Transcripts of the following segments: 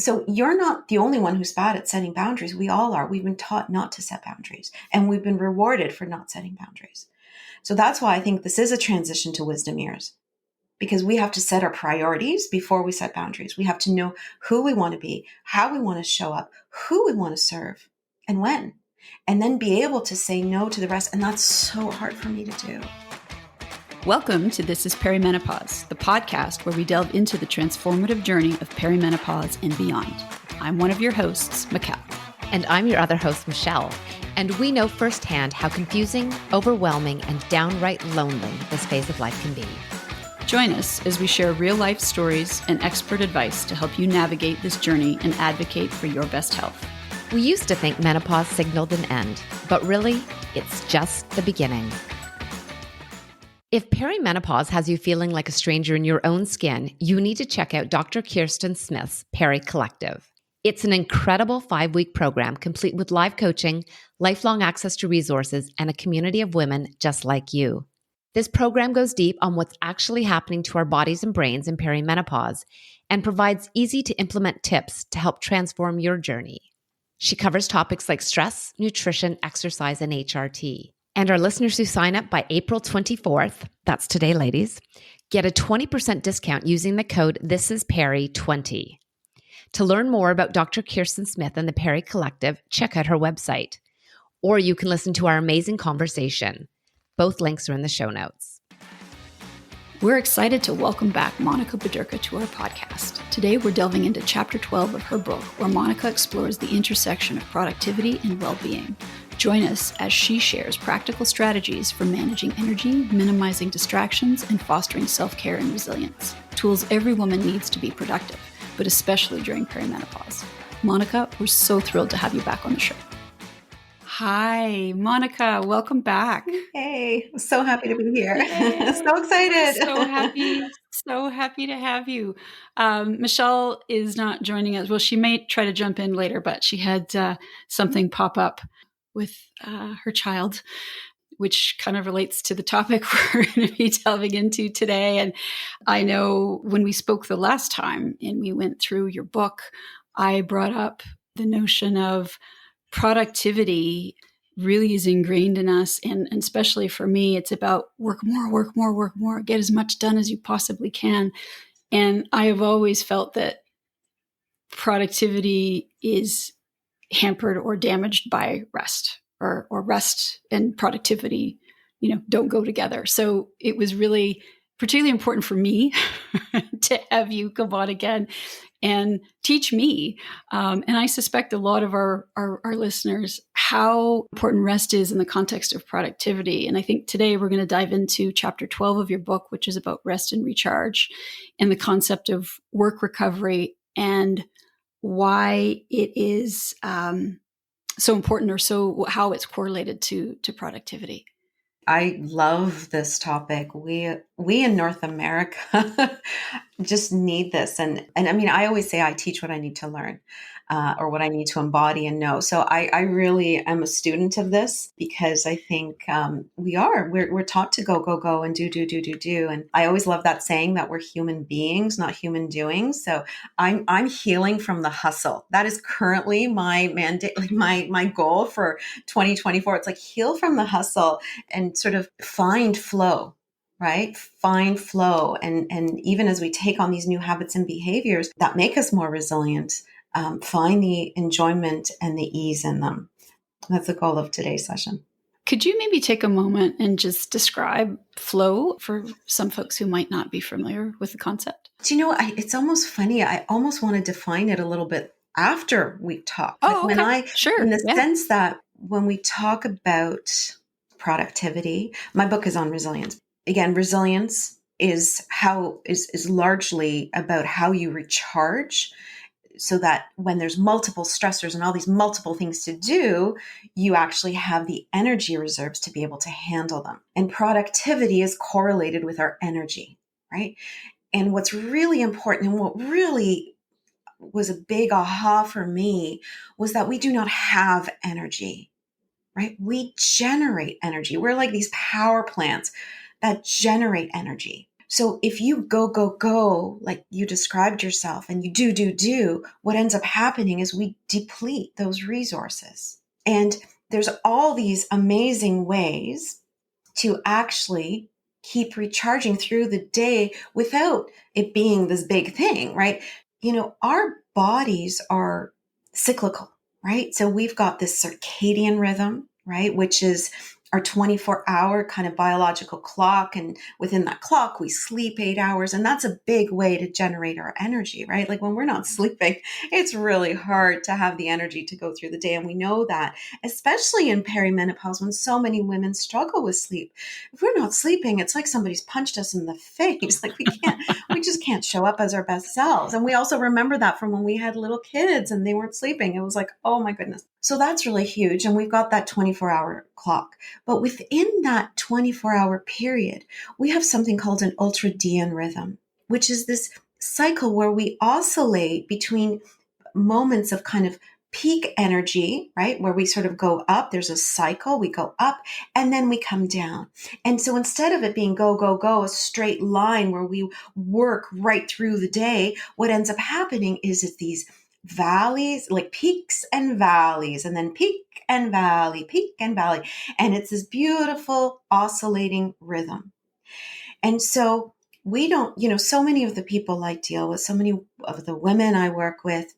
So you're not the only one who's bad at setting boundaries. We all are. We've been taught not to set boundaries, and we've been rewarded for not setting boundaries. So that's why I think this is a transition to wisdom years, because we have to set our priorities before we set boundaries. We have to know who we want to be, how we want to show up, who we want to serve, and when, and then be able to say no to the rest. And that's so hard for me to do. Welcome to This is Perimenopause, the podcast where we delve into the transformative journey of perimenopause and beyond. I'm one of your hosts, Mikkel. And I'm your other host, Michelle. And we know firsthand how confusing, overwhelming, and downright lonely this phase of life can be. Join us as we share real-life stories and expert advice to help you navigate this journey and advocate for your best health. We used to think menopause signaled an end, but really, it's just the beginning. If perimenopause has you feeling like a stranger in your own skin, you need to check out Dr. Kirsten Smith's Peri Collective. It's an incredible 5-week program complete with live coaching, lifelong access to resources, and a community of women just like you. This program goes deep on what's actually happening to our bodies and brains in perimenopause and provides easy to implement tips to help transform your journey. She covers topics like stress, nutrition, exercise, and HRT. And our listeners who sign up by April 24th, that's today, ladies, get a 20% discount using the code ThisIsPeri20. To learn more about Dr. Kirsten Smith and the Peri Collective, check out her website. Or you can listen to our amazing conversation. Both links are in the show notes. We're excited to welcome back Monica Bodurka to our podcast. Today, we're delving into Chapter 12 of her book, where Monica explores the intersection of productivity and well-being. Join us as she shares practical strategies for managing energy, minimizing distractions, and fostering self-care and resilience. Tools every woman needs to be productive, but especially during perimenopause. Monica, we're so thrilled to have you back on the show. Hi, Monica. Welcome back. Hey, I'm so happy to be here. Yay. So excited. So happy to have you. Michelle is not joining us. Well, she may try to jump in later, but she had something pop up with her child, which kind of relates to the topic we're going to be delving into today. And I know when we spoke the last time and we went through your book, I brought up the notion of productivity really is ingrained in us. And especially for me, it's about work more, get as much done as you possibly can. And I have always felt that productivity is hampered or damaged by rest, or rest and productivity, don't go together. So it was really particularly important for me to have you come on again and teach me. And I suspect a lot of our listeners, how important rest is in the context of productivity. And I think today we're going to dive into Chapter 12 of your book, which is about rest and recharge and the concept of work recovery and why it is so important, or how it's correlated to productivity. I love this topic. We in North America just need this. And I mean, I always say I teach what I need to learn, or what I need to embody and know. So I really am a student of this, because I think we're taught to go and do. And I always love that saying that we're human beings, not human doings. So I'm healing from the hustle. That is currently my mandate, like my goal for 2024. It's like heal from the hustle and sort of find flow. Right? Find flow. And even as we take on these new habits and behaviors that make us more resilient, find the enjoyment and the ease in them. That's the goal of today's session. Could you maybe take a moment and just describe flow for some folks who might not be familiar with the concept? Do you know, it's almost funny. I almost want to define it a little bit after we talk. Oh, okay. Sure. In the sense that when we talk about productivity, my book is on resilience. Again, resilience is largely about how you recharge, so that when there's multiple stressors and all these multiple things to do, you actually have the energy reserves to be able to handle them. And productivity is correlated with our energy, right? And what's really important, and what really was a big aha for me, was that we do not have energy, right? We generate energy. We're like these power plants that generate energy. So if you go, like you described yourself, and you do, what ends up happening is we deplete those resources. And there's all these amazing ways to actually keep recharging through the day without it being this big thing, right? Our bodies are cyclical, right? So we've got this circadian rhythm, right? Which is our 24-hour kind of biological clock. And within that clock, we sleep 8 hours. And that's a big way to generate our energy, right? Like when we're not sleeping, it's really hard to have the energy to go through the day. And we know that, especially in perimenopause, when so many women struggle with sleep. If we're not sleeping, it's like somebody's punched us in the face. Like we just can't show up as our best selves. And we also remember that from when we had little kids and they weren't sleeping. It was like, oh my goodness. So that's really huge. And we've got that 24-hour clock. But within that 24-hour period, we have something called an ultradian rhythm, which is this cycle where we oscillate between moments of kind of peak energy, right? Where we sort of go up, there's a cycle, we go up and then we come down. And so instead of it being go, a straight line where we work right through the day, what ends up happening is it's these valleys, like peaks and valleys, and then peak and valley, peak and valley. And it's this beautiful oscillating rhythm. And so we don't, so many of the people I deal with, so many of the women I work with,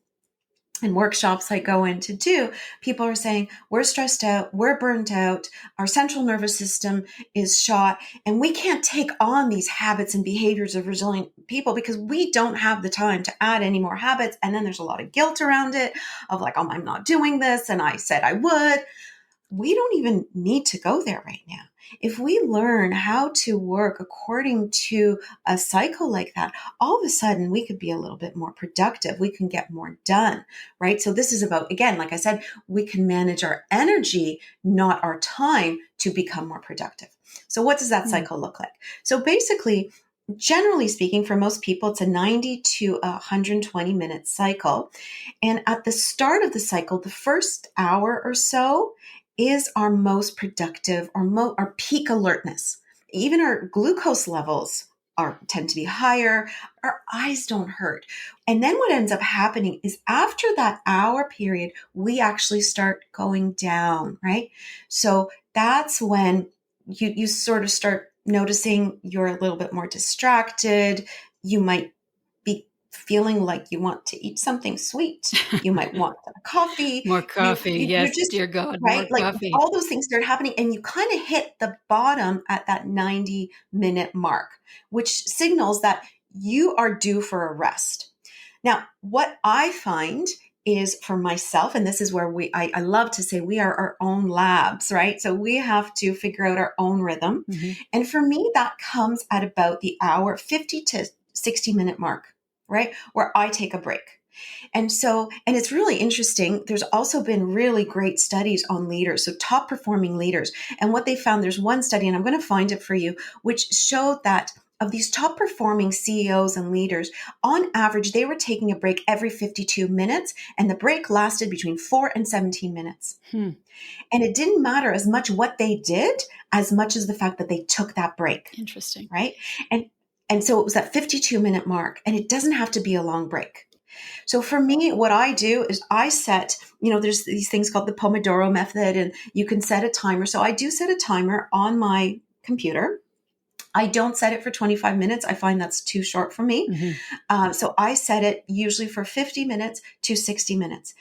and workshops I go in to do, people are saying, we're stressed out, we're burnt out, our central nervous system is shot, and we can't take on these habits and behaviors of resilient people because we don't have the time to add any more habits. And then there's a lot of guilt around it of like, oh, I'm not doing this, and I said I would. We don't even need to go there right now. If we learn how to work according to a cycle like that, all of a sudden we could be a little bit more productive. We can get more done, right? So this is about, again, like I said, we can manage our energy, not our time, to become more productive. So what does that cycle look like? So basically, generally speaking, for most people, it's a 90 to 120 minute cycle. And at the start of the cycle, the first hour or so is our most productive, our peak alertness. Even our glucose levels tend to be higher. Our eyes don't hurt. And then what ends up happening is after that hour period, we actually start going down, right? So that's when you sort of start noticing you're a little bit more distracted. You might be feeling like you want to eat something sweet. You might want a coffee. More coffee. You're Yes, just, dear God, more right? Like coffee. all those things start happening and you kind of hit the bottom at that 90-minute mark, which signals that you are due for a rest. Now, what I find is for myself, and this is where I love to say we are our own labs, right? So we have to figure out our own rhythm. Mm-hmm. And for me, that comes at about the hour, 50 to 60-minute mark, right? Where I take a break. And it's really interesting. There's also been really great studies on leaders, so top performing leaders. And what they found, there's one study, and I'm going to find it for you, which showed that of these top performing CEOs and leaders, on average, they were taking a break every 52 minutes, and the break lasted between 4 and 17 minutes. And it didn't matter as much what they did, as much as the fact that they took that break. Interesting. Right? And so it was that 52-minute mark, and it doesn't have to be a long break. So for me, what I do is I set, there's these things called the Pomodoro method, and you can set a timer. So I do set a timer on my computer. I don't set it for 25 minutes. I find that's too short for me. Mm-hmm. So I set it usually for 50 minutes to 60 minutes.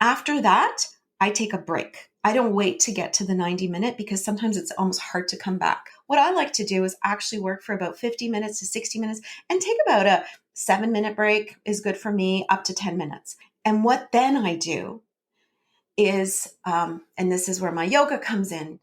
After that, I take a break. I don't wait to get to the 90-minute because sometimes it's almost hard to come back. What I like to do is actually work for about 50 minutes to 60 minutes and take about a 7-minute break is good for me, up to 10 minutes. And what then I do is, and this is where my yoga comes in,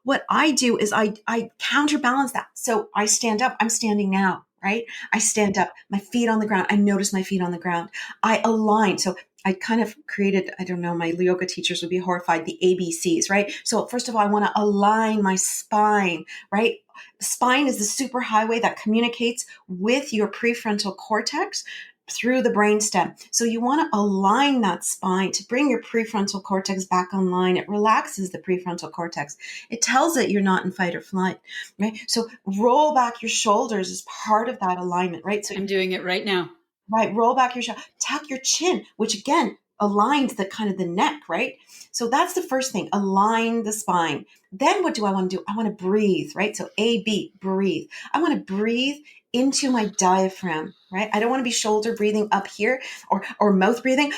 what I do is I counterbalance that. So I stand up. I'm standing now, right? I stand up, my feet on the ground. I notice my feet on the ground. I align. So I kind of created, I don't know, my yoga teachers would be horrified, the ABCs, right? So first of all, I want to align my spine, right? Spine is the superhighway that communicates with your prefrontal cortex. through the brainstem. So you want to align that spine to bring your prefrontal cortex back online. It relaxes the prefrontal cortex. It tells it you're not in fight or flight, right? So roll back your shoulders as part of that alignment, right? So I'm doing it right now. right, roll back your shoulder, tuck your chin, which again aligns the kind of the neck, right? So that's the first thing, align the spine. Then what do I want to do? I want to breathe, right? So A, B, breathe. I want to breathe into my diaphragm, right? I don't want to be shoulder breathing up here or mouth breathing.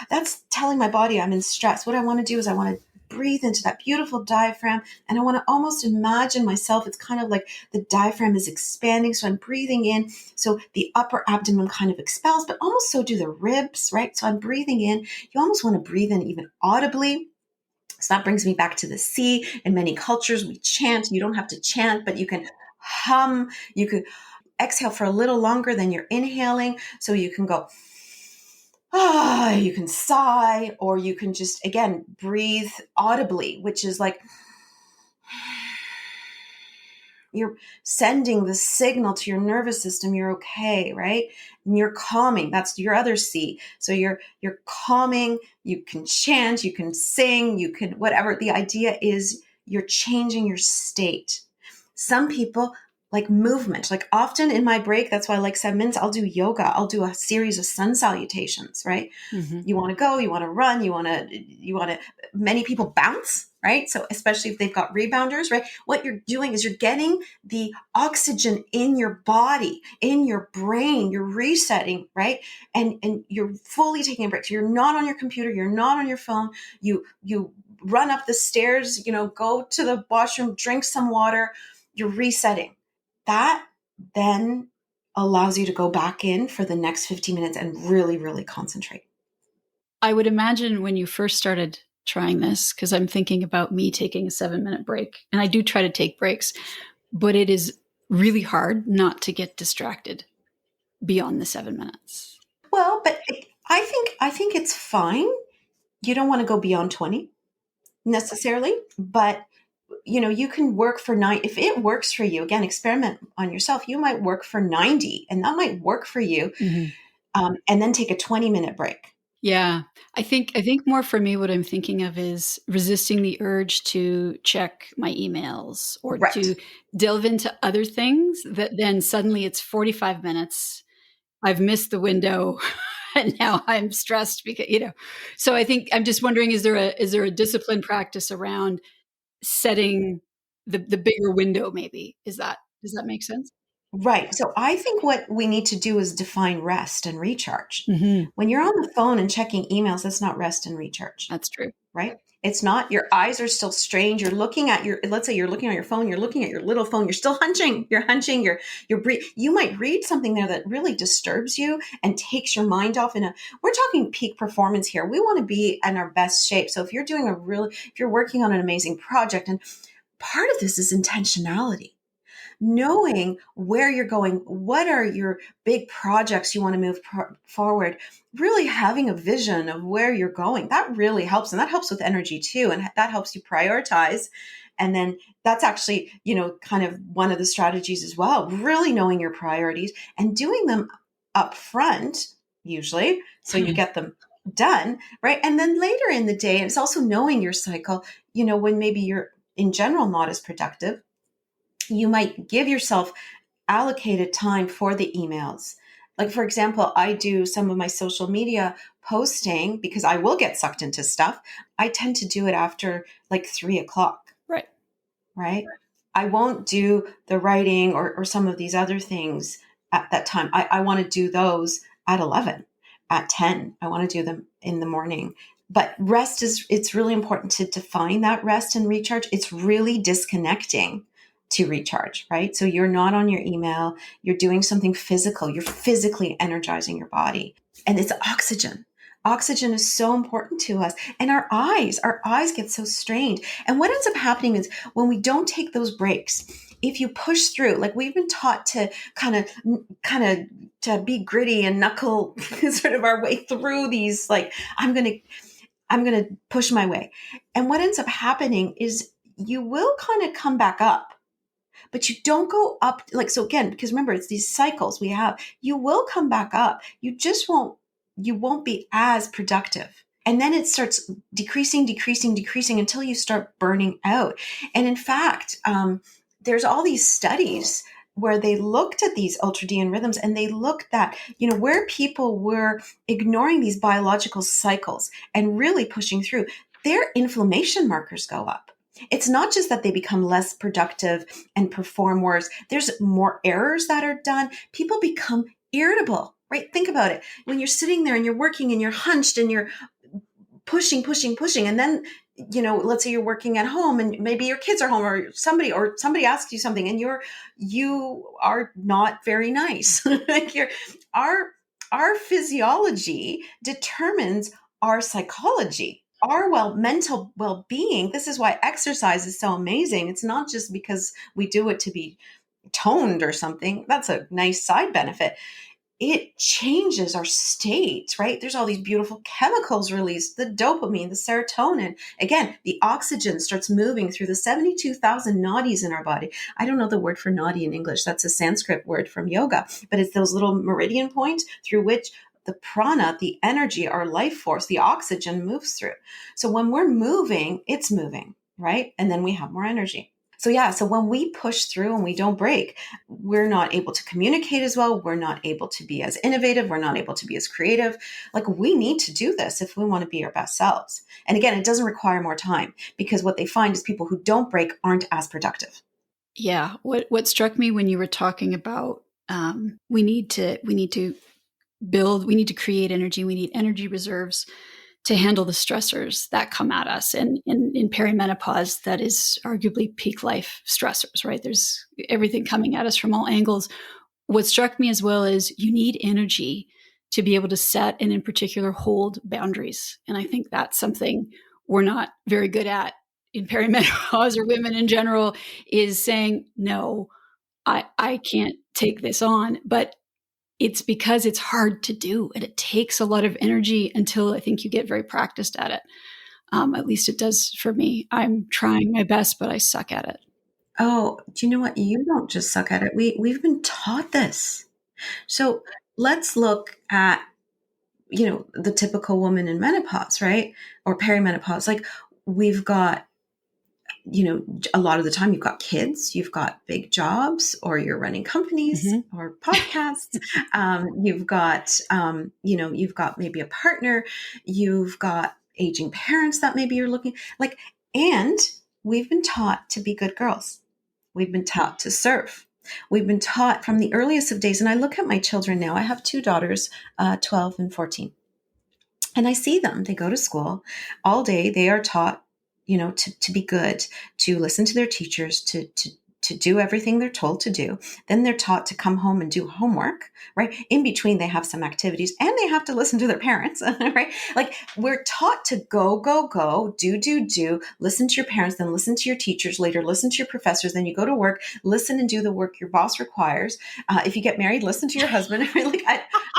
That's telling my body I'm in stress. What I want to do is I want to breathe into that beautiful diaphragm, and I want to almost imagine myself. It's kind of like the diaphragm is expanding. So I'm breathing in. So the upper abdomen kind of expels, but almost so do the ribs, right? So I'm breathing in. You almost want to breathe in even audibly. So that brings me back to the C. In many cultures, we chant. You don't have to chant, but you can hum. You could exhale for a little longer than you're inhaling. So you can go, you can sigh, or you can just, again, breathe audibly, which is like, you're sending the signal to your nervous system you're okay, right? And you're calming. That's your other C. So you're calming. You can chant, you can sing, you can whatever. The idea is you're changing your state. Some people like movement. Like often in my break, that's why I like 7 minutes, I'll do yoga. I'll do a series of sun salutations, right? Mm-hmm. You want to go, you want to run, you want to, many people bounce, right? So especially if they've got rebounders, right? What you're doing is you're getting the oxygen in your body, in your brain, you're resetting, right? And you're fully taking a break. So you're not on your computer, you're not on your phone. You run up the stairs, go to the washroom, drink some water, you're resetting. That then allows you to go back in for the next 15 minutes and really, really concentrate. I would imagine when you first started trying this, because I'm thinking about me taking a 7-minute break, and I do try to take breaks, but it is really hard not to get distracted beyond the 7 minutes. Well, but I think it's fine. You don't want to go beyond 20 necessarily, but you can work for 9. If it works for you, again, experiment on yourself. You might work for 90, and that might work for you. Mm-hmm. And then take a 20-minute break. Yeah. I think more for me, what I'm thinking of is resisting the urge to check my emails or Right. to delve into other things that then suddenly it's 45 minutes. I've missed the window and now I'm stressed because, so I think I'm just wondering, is there a discipline practice around setting the bigger window maybe? Does that make sense? Right. So I think what we need to do is define rest and recharge. Mm-hmm. When you're on the phone and checking emails, that's not rest and recharge, That's true. right? It's not. Your eyes are still strained. You're looking at let's say you're looking at your phone, you're looking at your little phone, you're still hunching, you're you might read something there that really disturbs you and takes your mind off we're talking peak performance here. We want to be in our best shape. So if you're doing if you're working on an amazing project, and part of this is intentionality, knowing where you're going, what are your big projects you want to move forward, really having a vision of where you're going. That really helps. And that helps with energy too. And that helps you prioritize. And then that's actually, kind of one of the strategies as well, really knowing your priorities and doing them up front, usually, so you get them done, right? And then later in the day, and it's also knowing your cycle, when maybe you're in general not as productive, you might give yourself allocated time for the emails. Like, for example, I do some of my social media posting because I will get sucked into stuff. I tend to do it after like 3:00. Right. Right. I won't do the writing or some of these other things at that time. I want to do those at 11, at 10. I want to do them in the morning. But it's really important to define that rest and recharge. It's really disconnecting to recharge, right? So you're not on your email, you're doing something physical, you're physically energizing your body. And it's oxygen. Oxygen is so important to us. And our eyes get so strained. And what ends up happening is when we don't take those breaks, if you push through, like we've been taught to kind of to be gritty and knuckle sort of our way through these, like, I'm going to push my way. And what ends up happening is you will kind of come back up. but you don't go up. Like, so again, because remember, it's these cycles we have, you will come back up. You won't be as productive. And then it starts decreasing until you start burning out. And in fact, there's all these studies where they looked at these ultradian rhythms, and they looked at, where people were ignoring these biological cycles and really pushing through, their inflammation markers go up. It's not just that they become less productive and perform worse. There's more errors that are done. People become irritable, right? Think about it. When you're sitting there and you're working and you're hunched and you're pushing. And then, let's say you're working at home and maybe your kids are home, or somebody asks you something and you are not very nice. Like our physiology determines our psychology, our mental well-being. This is why exercise is so amazing. It's not just because we do it to be toned or something. That's a nice side benefit. It changes our state, right? There's all these beautiful chemicals released, the dopamine, the serotonin. Again, the oxygen starts moving through the 72,000 nadis in our body. I don't know the word for nadi in English. That's a Sanskrit word from yoga, but it's those little meridian points through which the prana, the energy, our life force, the oxygen moves through. So when we're moving, it's moving, right? And then we have more energy. So when we push through and we don't break, we're not able to communicate as well. We're not able to be as innovative. We're not able to be as creative. Like, we need to do this if we want to be our best selves. And again, it doesn't require more time, because what they find is people who don't break aren't as productive. Yeah. What struck me when you were talking about we need to create energy. We need energy reserves to handle the stressors that come at us. And in perimenopause, that is arguably peak life stressors, right? There's everything coming at us from all angles. What struck me as well is you need energy to be able to set, and in particular, hold boundaries. And I think that's something we're not very good at in perimenopause, or women in general, is saying, no, I can't take this on. But it's because it's hard to do, and it takes a lot of energy until I think you get very practiced at it. At least it does for me. I'm trying my best, but I suck at it. Oh, do you know what? You don't just suck at it. We've been taught this. So let's look at, the typical woman in menopause, right? Or perimenopause. Like, we've got, a lot of the time you've got kids, you've got big jobs, or you're running companies or podcasts. You've got maybe a partner, you've got aging parents that maybe you're looking like, and we've been taught to be good girls. We've been taught to serve. We've been taught from the earliest of days. And I look at my children now. I have two daughters, 12 and 14. And I see them. They go to school all day. They are taught, to be good, to listen to their teachers, to do everything they're told to do. Then they're taught to come home and do homework, right? In between, they have some activities, and they have to listen to their parents, right? Like, we're taught to go, do, listen to your parents, then listen to your teachers, later listen to your professors, then you go to work, listen and do the work your boss requires. If you get married, listen to your husband. Like,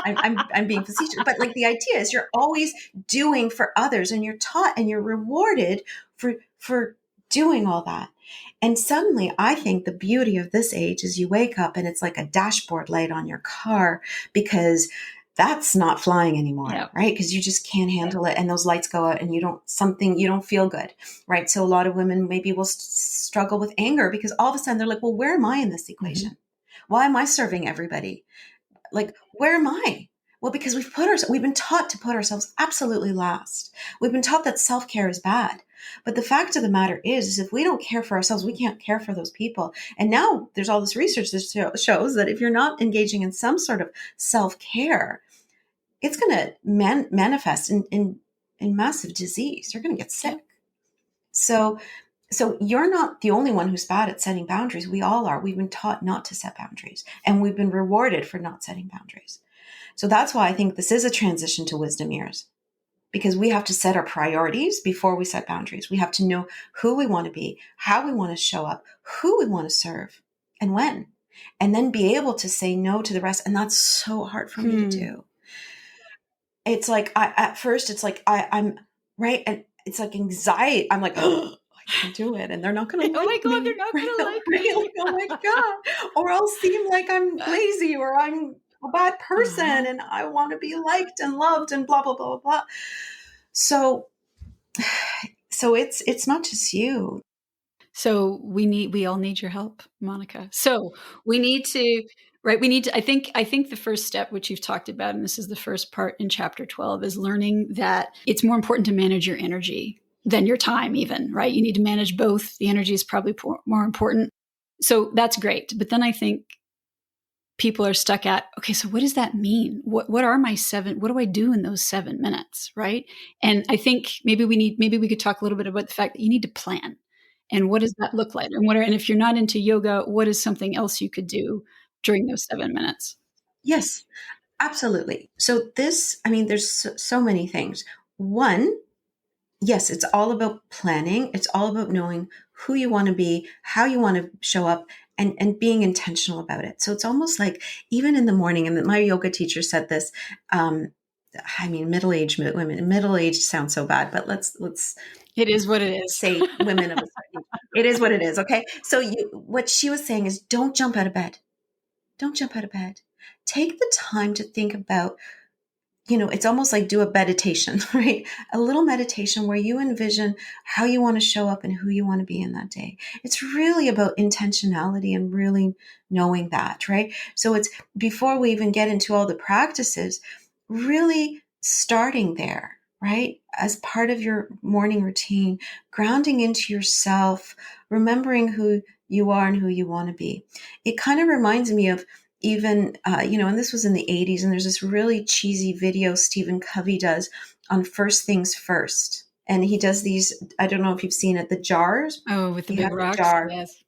I'm being facetious, but like, the idea is you're always doing for others, and you're taught and you're rewarded for doing all that. And suddenly, I think the beauty of this age is you wake up and it's like a dashboard light on your car, because that's not flying anymore, Yeah. right? Because you just can't handle it. And those lights go out and you don't feel good, right? So a lot of women maybe will struggle with anger, because all of a sudden they're like, well, where am I in this equation? Why am I serving everybody? Like, where am I? Well, because we've been taught to put ourselves absolutely last. We've been taught that self-care is bad. But the fact of the matter is if we don't care for ourselves, we can't care for those people. And now there's all this research that shows that if you're not engaging in some sort of self-care, it's going to manifest in massive disease. You're going to get sick. So you're not the only one who's bad at setting boundaries. We all are. We've been taught not to set boundaries, and we've been rewarded for not setting boundaries. So that's why I think this is a transition to wisdom years, because we have to set our priorities before we set boundaries. We have to know who we want to be, how we want to show up, who we want to serve, and when, and then be able to say no to the rest. And that's so hard for me to do. It's like, at first it's like, I'm right. And it's like anxiety. I'm like, oh, I I'll do it and they're not going to Oh my like God, they're me. not Right? going to like Right? me. Like, oh my God. Or I'll seem like I'm lazy or I'm a bad person Uh-huh. and I want to be liked and loved and blah, blah, blah, blah, blah. So, so it's not just you. So we all need your help, Monica. So we need to, right? We need to, I think the first step, which you've talked about, and this is the first part in chapter 12, is learning that it's more important to manage your energy than your time, even, right? You need to manage both. The energy is probably more important. So that's great. But then I think people are stuck at, okay, so what does that mean? What are my what do I do in those 7 minutes? Right. And I think maybe we could talk a little bit about the fact that you need to plan. And what does that look like? And if you're not into yoga, what is something else you could do during those 7 minutes? Yes, absolutely. So this, I mean, there's so many things. One, yes, it's all about planning. It's all about knowing who you want to be, how you want to show up, and being intentional about it. So it's almost like even in the morning, and my yoga teacher said this. I mean, middle-aged women. Middle-aged sounds so bad, but let's It is what it is. say women of a certain age. It is what it is. Okay. So what she was saying is, don't jump out of bed. Don't jump out of bed. Take the time to think about, it's almost like do a meditation, right? A little meditation where you envision how you want to show up and who you want to be in that day. It's really about intentionality and really knowing that, right? So it's before we even get into all the practices, really starting there, right? As part of your morning routine, grounding into yourself, remembering who you are and who you want to be. It kind of reminds me of even, and this was in the 80s, and there's this really cheesy video Stephen Covey does on first things first. And he does these, I don't know if you've seen it, the jars. Oh, with the You big have the rocks? jar Yes.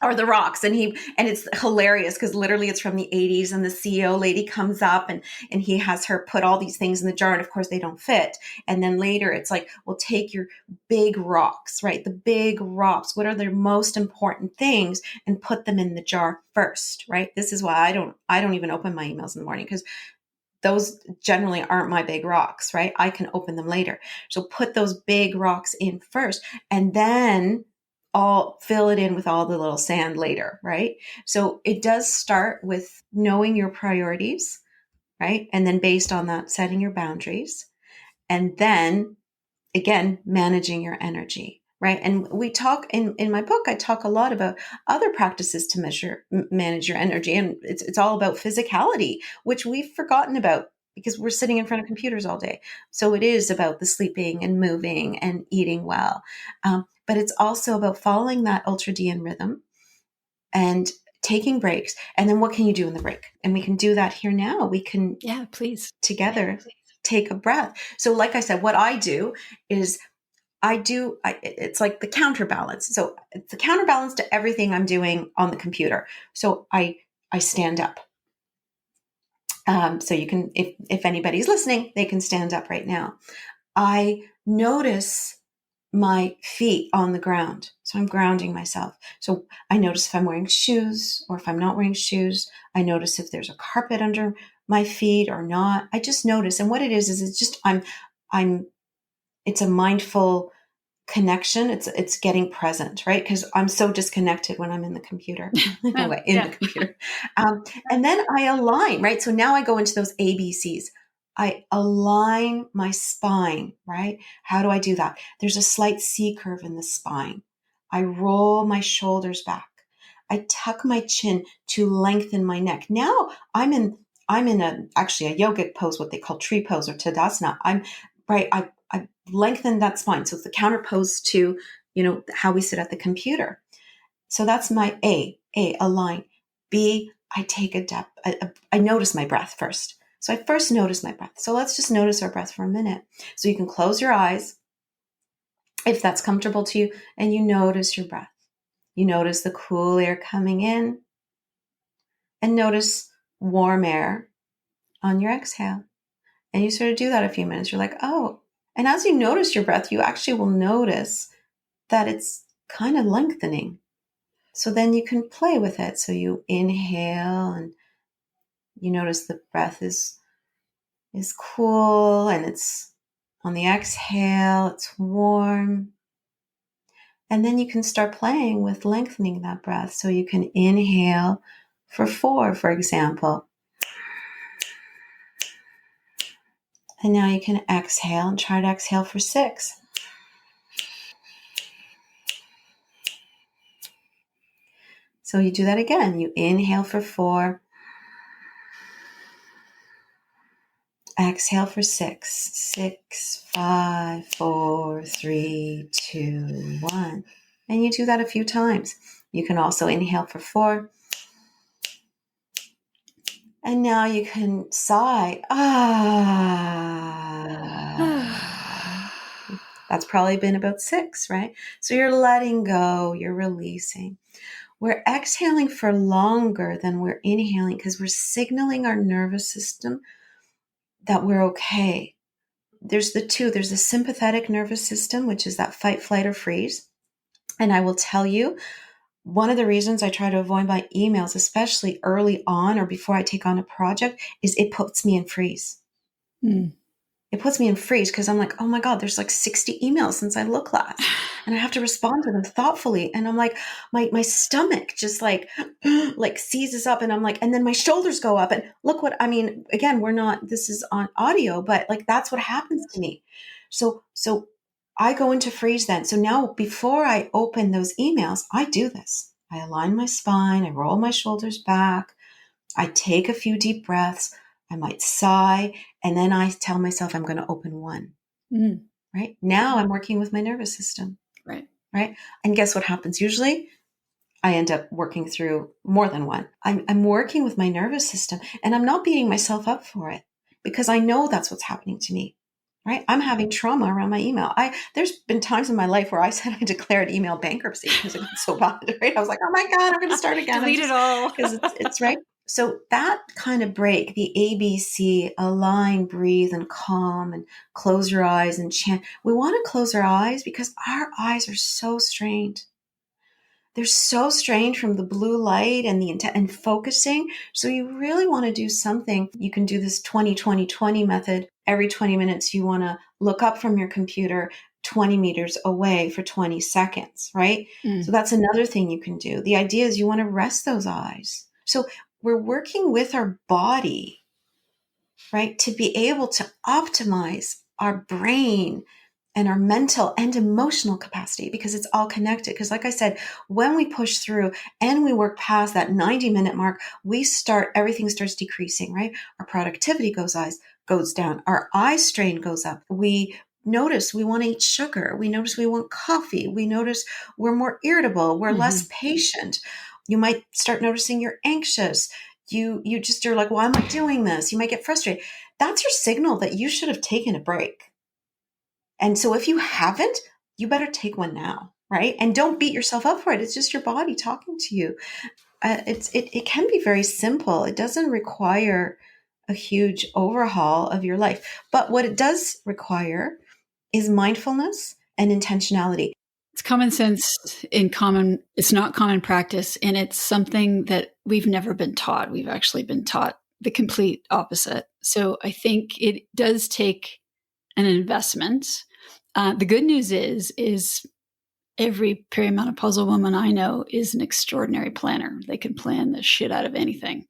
or the rocks, and it's hilarious because literally it's from the 80s, and the CEO lady comes up and he has her put all these things in the jar, and of course they don't fit. And then later it's like, well, take your big rocks, right? The big rocks, what are the most important things, and put them in the jar first, right? This is why I don't even open my emails in the morning, because those generally aren't my big rocks, right? I can open them later. So put those big rocks in first, and then I'll fill it in with all the little sand later, right? So it does start with knowing your priorities, right? And then based on that, setting your boundaries. And then again, managing your energy, right? And we talk in my book, I talk a lot about other practices to manage your energy. And it's all about physicality, which we've forgotten about because we're sitting in front of computers all day. So it is about the sleeping and moving and eating well. But it's also about following that ultradian rhythm and taking breaks. And then what can you do in the break? And we can do that here now. We can Yeah, please. together take a breath. So like I said, what I do is it's like the counterbalance. So it's the counterbalance to everything I'm doing on the computer. So I stand up. So you can, if anybody's listening, they can stand up right now. I notice my feet on the ground. So I'm grounding myself. So I notice if I'm wearing shoes or if I'm not wearing shoes. I notice if there's a carpet under my feet or not. I just notice. And what it is it's just, it's a mindful connection. It's getting present, right? Because I'm so disconnected when I'm in the computer. Anyway, in Yeah. the computer. And then I align, right? So now I go into those ABCs. I align my spine, right? How do I do that? There's a slight C curve in the spine. I roll my shoulders back. I tuck my chin to lengthen my neck. Now I'm in actually a yogic pose, what they call tree pose or Tadasana. I'm right. I lengthen that spine. So it's the counter pose to, how we sit at the computer. So that's my align. B, I take a depth. I notice my breath first. So I first notice my breath. So let's just notice our breath for a minute. So you can close your eyes if that's comfortable to you, and you notice your breath. You notice the cool air coming in, and notice warm air on your exhale. And you sort of do that a few minutes. You're like, oh. And as you notice your breath, you actually will notice that it's kind of lengthening. So then you can play with it. So you inhale and you notice the breath is cool, and it's on the exhale, it's warm. And then you can start playing with lengthening that breath. So you can inhale for 4, for example. And now you can exhale and try to exhale for 6. So you do that again. You inhale for 4. Exhale for 6. 6, 5, 4, 3, 2, 1. And you do that a few times. You can also inhale for 4. And now you can sigh. That's probably been about 6, right? So you're letting go, you're releasing. We're exhaling for longer than we're inhaling because we're signaling our nervous system that we're okay. There's the two. There's the sympathetic nervous system, which is that fight, flight, or freeze. And I will tell you, one of the reasons I try to avoid my emails, especially early on or before I take on a project, is it puts me in freeze. It puts me in freeze because I'm like, oh my God, there's like 60 emails since I looked last. And I have to respond to them thoughtfully. And I'm like, my stomach just like seizes up, and I'm like, and then my shoulders go up. And look what, I mean, again, this is on audio, but like, that's what happens to me. So I go into freeze then. So now before I open those emails, I do this. I align my spine. I roll my shoulders back. I take a few deep breaths. I might sigh. And then I tell myself I'm going to open one. Right? Now I'm working with my nervous system. Right. And guess what happens? Usually I end up working through more than one. I'm working with my nervous system, and I'm not beating myself up for it because I know that's what's happening to me. Right? I'm having trauma around my email. There's been times in my life where I said I declared email bankruptcy because it got so bad. Right? I was like, oh my God, I'm going to start again. Delete it all. Because it's right. So that kind of break, the ABC, align, breathe, and calm, and close your eyes and chant. We want to close our eyes because our eyes are so strained. They're so strained from the blue light and the intent and focusing. So you really want to do something. You can do this 20-20-20 method. Every 20 minutes, you want to look up from your computer 20 meters away for 20 seconds, right? So that's another thing you can do. The idea is you want to rest those eyes. So we're working with our body, right, to be able to optimize our brain and our mental and emotional capacity, because it's all connected. Because like I said, when we push through and we work past that 90-minute mark, everything starts decreasing, right? Our productivity goes down. Our eye strain goes up. We notice we want to eat sugar. We notice we want coffee. We notice we're more irritable. We're less patient. You might start noticing you're anxious. You're like, why am I doing this? You might get frustrated. That's your signal that you should have taken a break. And so if you haven't, you better take one now, right? And don't beat yourself up for it. It's just your body talking to you. It can be very simple. It doesn't require a huge overhaul of your life. But what it does require is mindfulness and intentionality. It's common sense it's not common practice, and it's something that we've never been taught. We've actually been taught the complete opposite. So I think it does take an investment. The good news is every perimenopausal woman I know is an extraordinary planner. They can plan the shit out of anything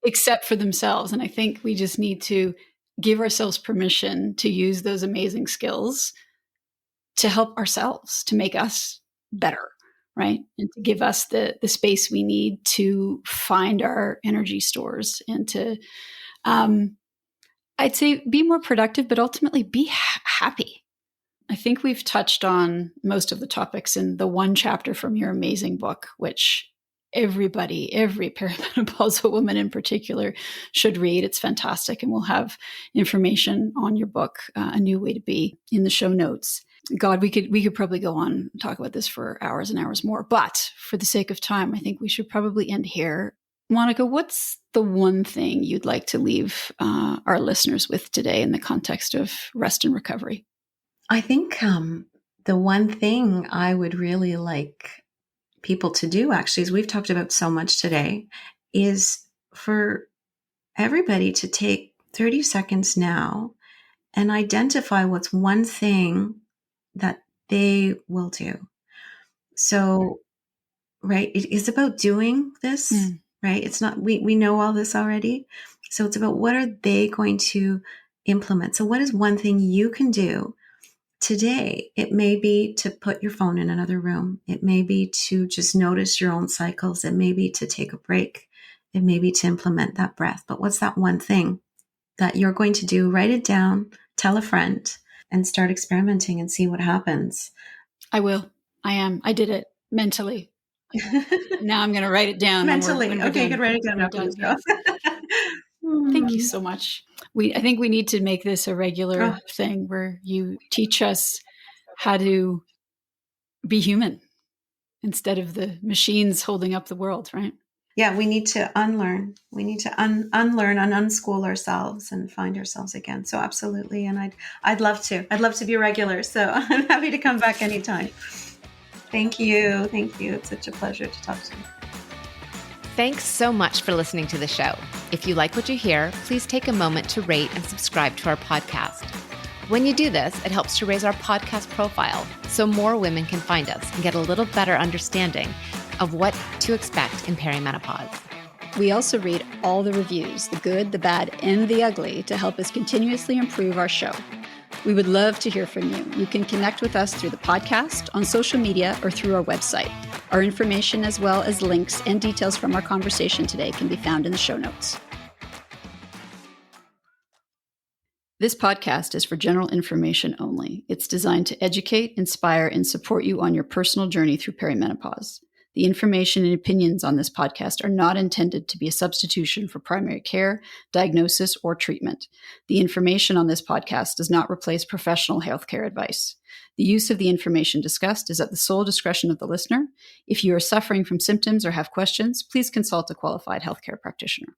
except for themselves. And I think we just need to give ourselves permission to use those amazing skills to help ourselves, to make us better, right? And to give us the space we need to find our energy stores and to, I'd say, be more productive, but ultimately be happy. I think we've touched on most of the topics in the one chapter from your amazing book, which every perimenopausal woman in particular should read. It's fantastic. And we'll have information on your book, A New Way to Be, in the show notes. God, we could probably go on and talk about this for hours and hours more. But for the sake of time, I think we should probably end here. Monica, what's the one thing you'd like to leave our listeners with today in the context of rest and recovery? I think the one thing I would really like people to do, actually, as we've talked about so much today, is for everybody to take 30 seconds now and identify what's one thing that they will do. So, right, it is about doing this, right? It's not, we know all this already. So it's about what are they going to implement? So what is one thing you can do today? It may be to put your phone in another room. It may be to just notice your own cycles. It may be to take a break. It may be to implement that breath. But what's that one thing that you're going to do? Write it down, tell a friend, and start experimenting and see what happens. I will. I am. I did it mentally. Now I'm going to write it down. Mentally. When we're Okay, done. you can write it down We're after done, this. yeah. Thank you so much. I think we need to make this a regular thing where you teach us how to be human instead of the machines holding up the world, right? Yeah, we need to unlearn. We need to unlearn and unschool ourselves and find ourselves again. So absolutely, and I'd love to. I'd love to be a regular. So I'm happy to come back anytime. Thank you. Thank you. It's such a pleasure to talk to you. Thanks so much for listening to the show. If you like what you hear, please take a moment to rate and subscribe to our podcast. When you do this, it helps to raise our podcast profile so more women can find us and get a little better understanding of what to expect in perimenopause. We also read all the reviews, the good, the bad, and the ugly, to help us continuously improve our show. We would love to hear from you. You can connect with us through the podcast, on social media, or through our website. Our information, as well as links and details from our conversation today, can be found in the show notes. This podcast is for general information only. It's designed to educate, inspire, and support you on your personal journey through perimenopause. The information and opinions on this podcast are not intended to be a substitution for primary care, diagnosis, or treatment. The information on this podcast does not replace professional healthcare advice. The use of the information discussed is at the sole discretion of the listener. If you are suffering from symptoms or have questions, please consult a qualified healthcare practitioner.